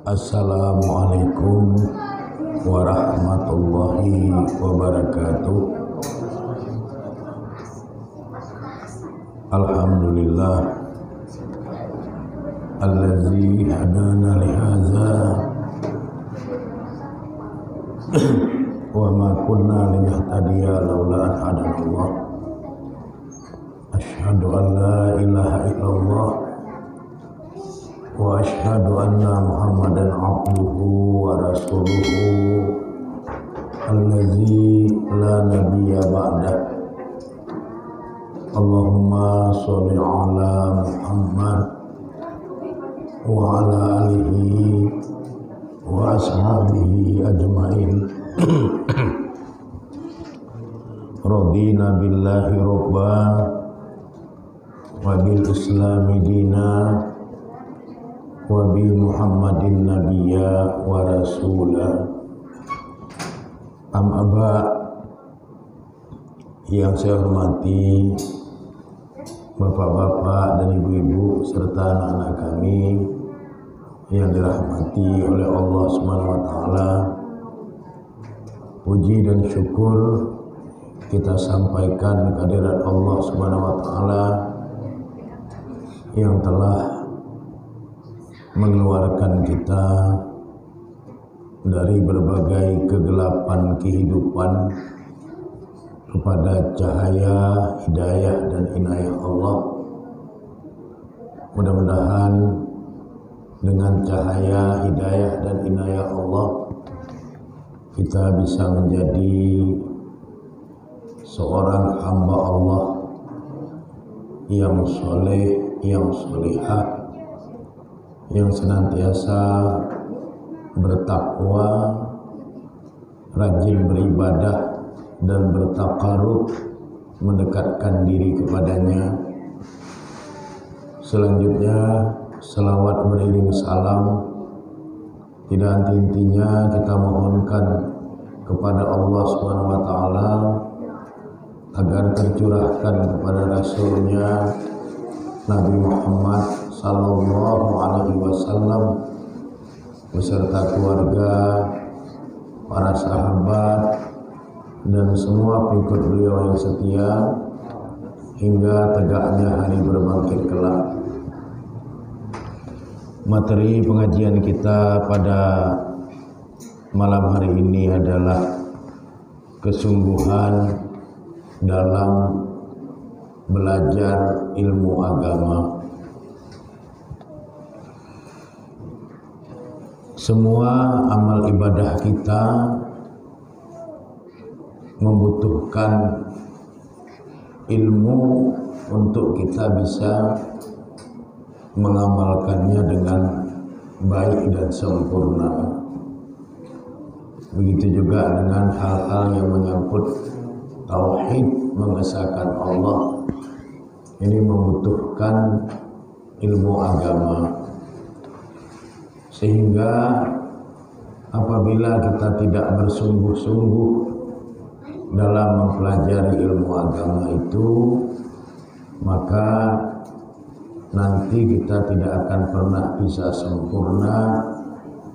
Assalamualaikum warahmatullahi wabarakatuh. Alhamdulillah allazi hadana li hadza wa ma kunna linahtadiya laula an hadanallah. Asyhadu an la ilaha illallah wa asyhadu anna Muhammadan abduhu wa rasuluhu allazi la nabiyya ba'dah. Allahumma sholli ala Muhammad wa ala alihi wa ashabihi ajmain. Radina billahi robba wa bil islami dina wa bi Muhammadin nabiyya wa rasula. Amma yang saya hormati bapak-bapak dan ibu-ibu serta anak-anak kami yang dirahmati oleh Allah Subhanahu wa taala, puji dan syukur kita sampaikan kehadirat Allah Subhanahu wa taala yang telah mengeluarkan kita dari berbagai kegelapan kehidupan kepada cahaya, hidayah dan inayah Allah. Mudah-mudahan dengan cahaya, hidayah dan inayah Allah kita bisa menjadi seorang hamba Allah yang soleh, yang solihah, yang senantiasa bertakwa, rajin beribadah dan bertakarub mendekatkan diri kepadanya. Selanjutnya selawat beriring salam tidak henti-hentinya kita mohonkan kepada Allah Subhanahu wa taala agar tercurahkan kepada Rasulnya Nabi Muhammad sallallahu alaihi wasallam beserta keluarga, para sahabat dan semua pengikut beliau yang setia hingga tegaknya hari berbangkit kelak. Materi pengajian kita pada malam hari ini adalah kesungguhan dalam belajar ilmu agama. Semua amal ibadah kita membutuhkan ilmu untuk kita bisa mengamalkannya dengan baik dan sempurna. Begitu juga dengan hal-hal yang menyangkut tauhid, mengesahkan Allah. Ini membutuhkan ilmu agama. Sehingga apabila kita tidak bersungguh-sungguh dalam mempelajari ilmu agama itu, maka nanti kita tidak akan pernah bisa sempurna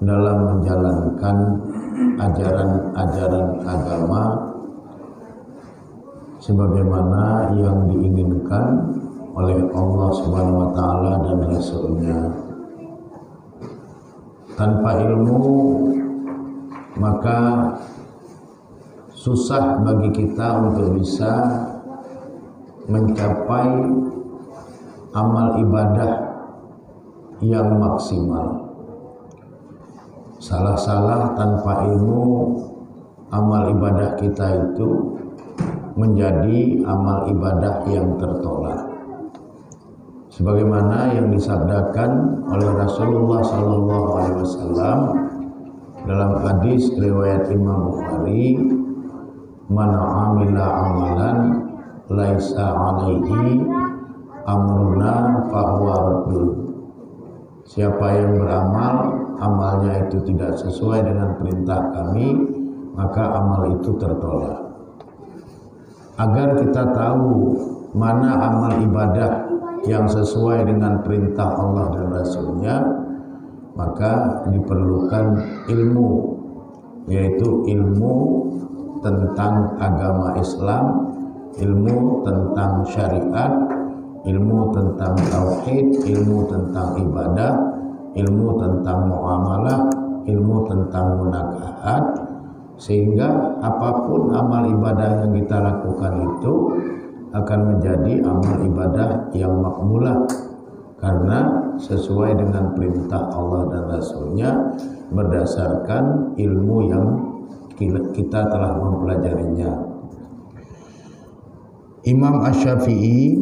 dalam menjalankan ajaran-ajaran agama sebagaimana yang diinginkan oleh Allah Subhanahu wa taala dan Rasul-Nya. Tanpa ilmu maka susah bagi kita untuk bisa mencapai amal ibadah yang maksimal. Salah-salah tanpa ilmu, amal ibadah kita itu menjadi amal ibadah yang tertolak. Sebagaimana yang disabdakan oleh Rasulullah SAW dalam hadis riwayat Imam Bukhari, "Man 'amila amalan laisa 'alaihi amruna fahuwa raddun." Siapa yang beramal, amalnya itu tidak sesuai dengan perintah kami, maka amal itu tertolak. Agar kita tahu mana amal ibadah yang sesuai dengan perintah Allah dan Rasul-Nya, maka diperlukan ilmu, yaitu ilmu tentang agama Islam, ilmu tentang syariat, ilmu tentang tauhid, ilmu tentang ibadah, ilmu tentang muamalah, ilmu tentang munakahat, sehingga apapun amal ibadah yang kita lakukan itu akan menjadi amal ibadah yang makbulah, karena sesuai dengan perintah Allah dan Rasulnya berdasarkan ilmu yang kita telah mempelajarinya. Imam Asy-Syafi'i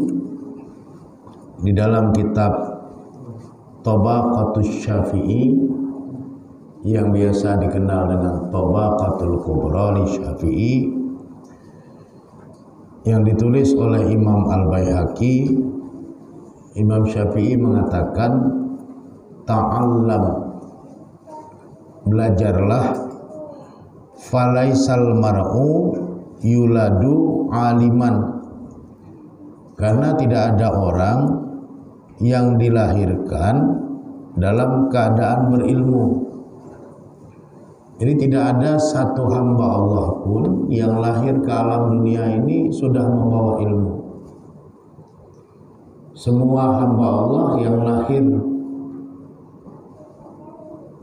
di dalam kitab Tabaqatus Syafi'i yang biasa dikenal dengan Tabaqatul Kubra li Syafi'i, yang ditulis oleh Imam Al-Baihaqi, Imam Syafi'i mengatakan, ta'allam, belajarlah, falaisal mar'u yuladu aliman, karena tidak ada orang yang dilahirkan dalam keadaan berilmu. Jadi tidak ada satu hamba Allah pun yang lahir ke alam dunia ini sudah membawa ilmu. Semua hamba Allah yang lahir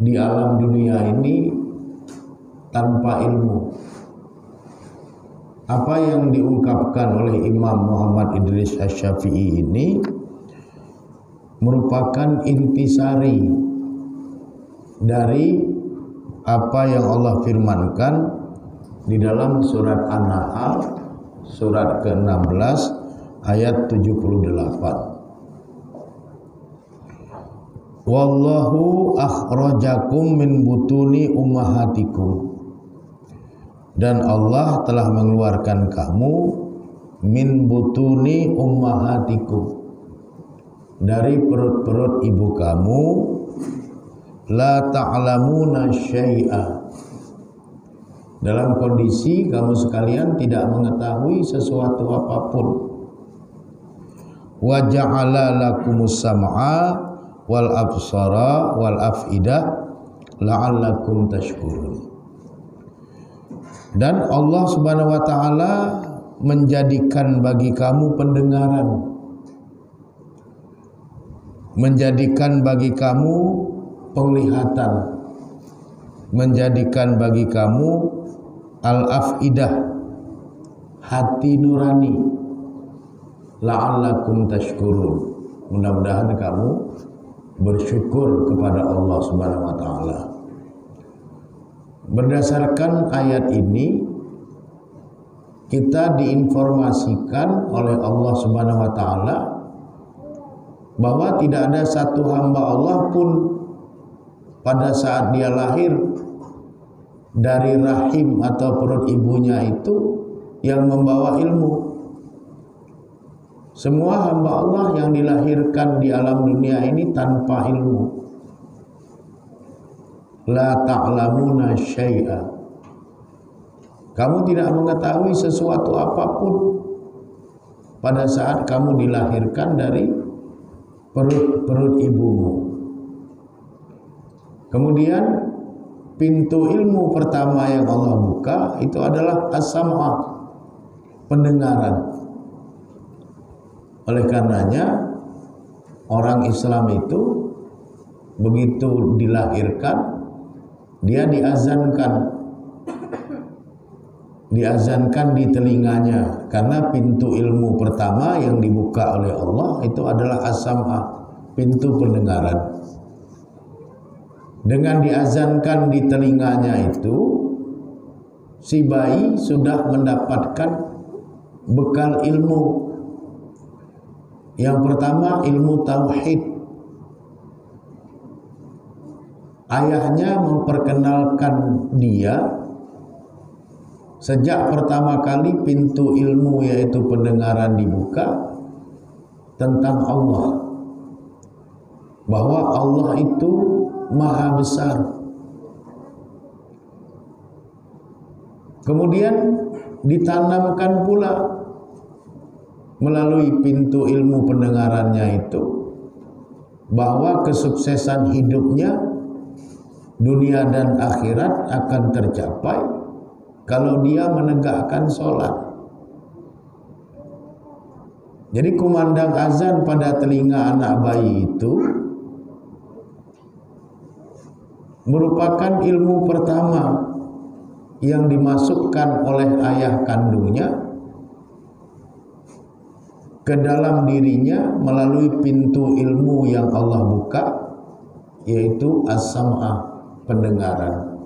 di alam dunia ini tanpa ilmu. Apa yang diungkapkan oleh Imam Muhammad Idris Asy-Syafi'i ini merupakan intisari dari apa yang Allah firmankan di dalam surat An-Nahl surat ke-16 ayat 78. Wallahu akhrajakum min butuni ummahatikum, dan Allah telah mengeluarkan kamu min butuni ummahatikum, dari perut-perut ibu kamu, la ta'lamuna syai'a, dalam kondisi kamu sekalian tidak mengetahui sesuatu apapun. Wa ja'ala lakumus sam'a wal absara wal af'idah la'allakum tashkurun, dan Allah Subhanahu wa taala menjadikan bagi kamu pendengaran, menjadikan bagi kamu penglihatan, menjadikan bagi kamu al-afidah, hati nurani, la'allakum tashkurun, mudah-mudahan kamu bersyukur kepada Allah Subhanahu wa taala. Berdasarkan ayat ini kita diinformasikan oleh Allah Subhanahu wa taala bahwa tidak ada satu hamba Allah pun pada saat dia lahir dari rahim atau perut ibunya itu yang membawa ilmu. Semua hamba Allah yang dilahirkan di alam dunia ini tanpa ilmu. La ta'lamuna syai'a, kamu tidak mengetahui sesuatu apapun pada saat kamu dilahirkan dari perut ibumu. Kemudian pintu ilmu pertama yang Allah buka itu adalah as-sam'a, pendengaran. Oleh karenanya orang Islam itu begitu dilahirkan dia diazankan di telinganya, karena pintu ilmu pertama yang dibuka oleh Allah itu adalah as-sam'a, pintu pendengaran. Dengan diazankan di telinganya itu, si bayi sudah mendapatkan bekal ilmu. Yang pertama ilmu tauhid. Ayahnya memperkenalkan dia sejak pertama kali pintu ilmu yaitu pendengaran dibuka tentang Allah, bahwa Allah itu Maha besar. Kemudian ditanamkan pula melalui pintu ilmu pendengarannya itu bahwa kesuksesan hidupnya dunia dan akhirat akan tercapai kalau dia menegakkan sholat. Jadi kumandang azan pada telinga anak bayi itu merupakan ilmu pertama yang dimasukkan oleh ayah kandungnya ke dalam dirinya melalui pintu ilmu yang Allah buka, yaitu as-sam'ah, pendengaran.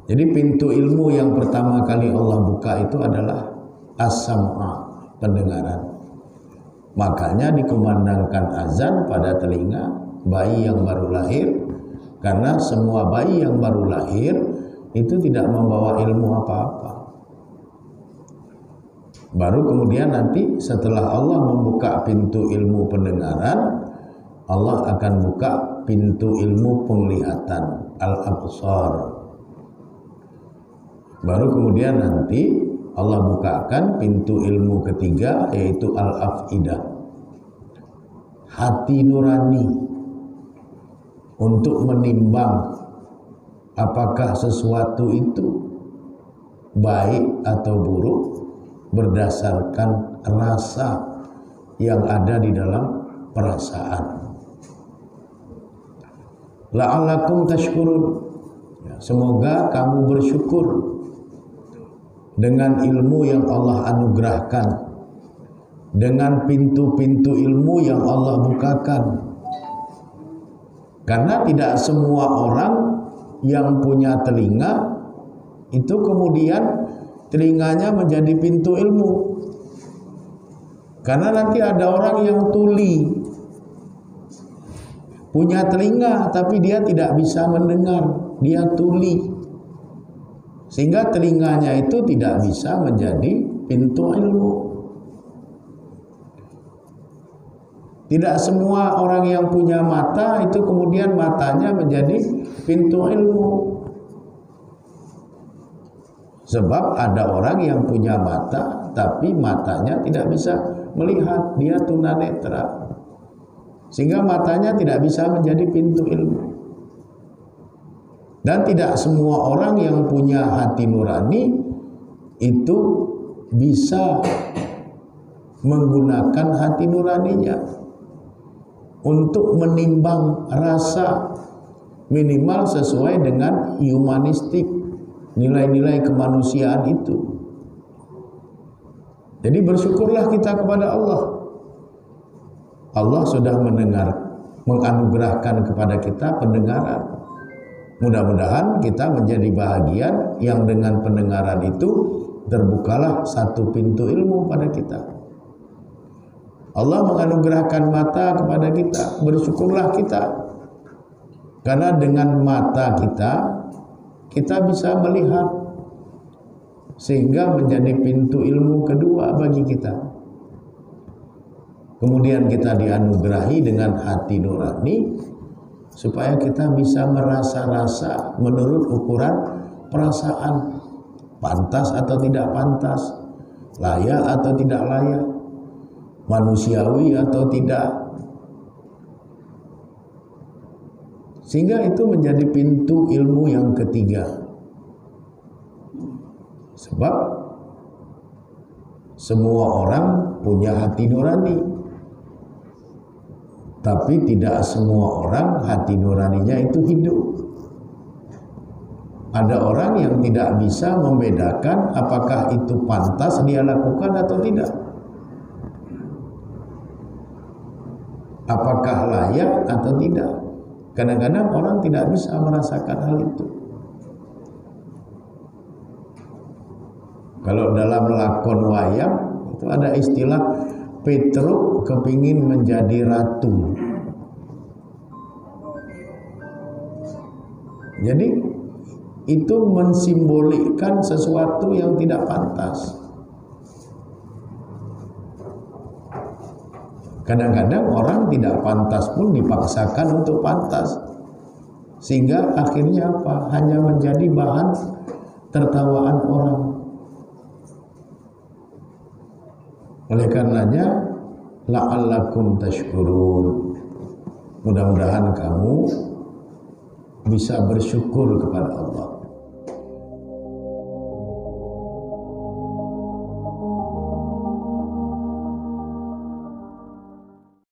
Jadi pintu ilmu yang pertama kali Allah buka itu adalah as-sam'ah, pendengaran. Makanya dikumandangkan azan pada telinga bayi yang baru lahir, karena semua bayi yang baru lahir itu tidak membawa ilmu apa-apa. Baru kemudian nanti setelah Allah membuka pintu ilmu pendengaran, Allah akan buka pintu ilmu penglihatan, al-absar. Baru kemudian nanti Allah bukakan pintu ilmu ketiga, yaitu al-afidah, hati nurani, untuk menimbang apakah sesuatu itu baik atau buruk berdasarkan rasa yang ada di dalam perasaan. La'allakum tashkurun, semoga kamu bersyukur dengan ilmu yang Allah anugerahkan, dengan pintu-pintu ilmu yang Allah bukakan. Karena tidak semua orang yang punya telinga itu kemudian telinganya menjadi pintu ilmu. Karena nanti ada orang yang tuli, punya telinga tapi dia tidak bisa mendengar, dia tuli, sehingga telinganya itu tidak bisa menjadi pintu ilmu. Tidak semua orang yang punya mata itu kemudian matanya menjadi pintu ilmu. Sebab ada orang yang punya mata tapi matanya tidak bisa melihat, dia tunanetra, sehingga matanya tidak bisa menjadi pintu ilmu. Dan tidak semua orang yang punya hati nurani itu bisa menggunakan hati nuraninya untuk menimbang rasa, minimal sesuai dengan humanistik, nilai-nilai kemanusiaan itu. Jadi bersyukurlah kita kepada Allah. Allah sudah menganugerahkan kepada kita pendengaran. Mudah-mudahan kita menjadi bahagian yang dengan pendengaran itu terbukalah satu pintu ilmu pada kita. Allah menganugerahkan mata kepada kita, bersyukurlah kita. Karena dengan mata kita bisa melihat, sehingga menjadi pintu ilmu kedua bagi kita. Kemudian kita dianugerahi dengan hati nurani, supaya kita bisa merasa-rasa menurut ukuran perasaan, pantas atau tidak pantas, layak atau tidak layak, manusiawi atau tidak. Sehingga itu menjadi pintu ilmu yang ketiga. Sebab semua orang punya hati nurani, tapi tidak semua orang hati nuraninya itu hidup. Ada orang yang tidak bisa membedakan apakah itu pantas dia lakukan atau tidak, apakah layak atau tidak. Kadang-kadang orang tidak bisa merasakan hal itu. Kalau dalam lakon wayang itu ada istilah Petruk kepingin menjadi ratu. Jadi itu mensimbolikkan sesuatu yang tidak pantas. Kadang-kadang orang tidak pantas pun dipaksakan untuk pantas, sehingga akhirnya apa? Hanya menjadi bahan tertawaan orang. Oleh karenanya la'allakum tashkurun, Mudah-mudahan kamu bisa bersyukur kepada Allah.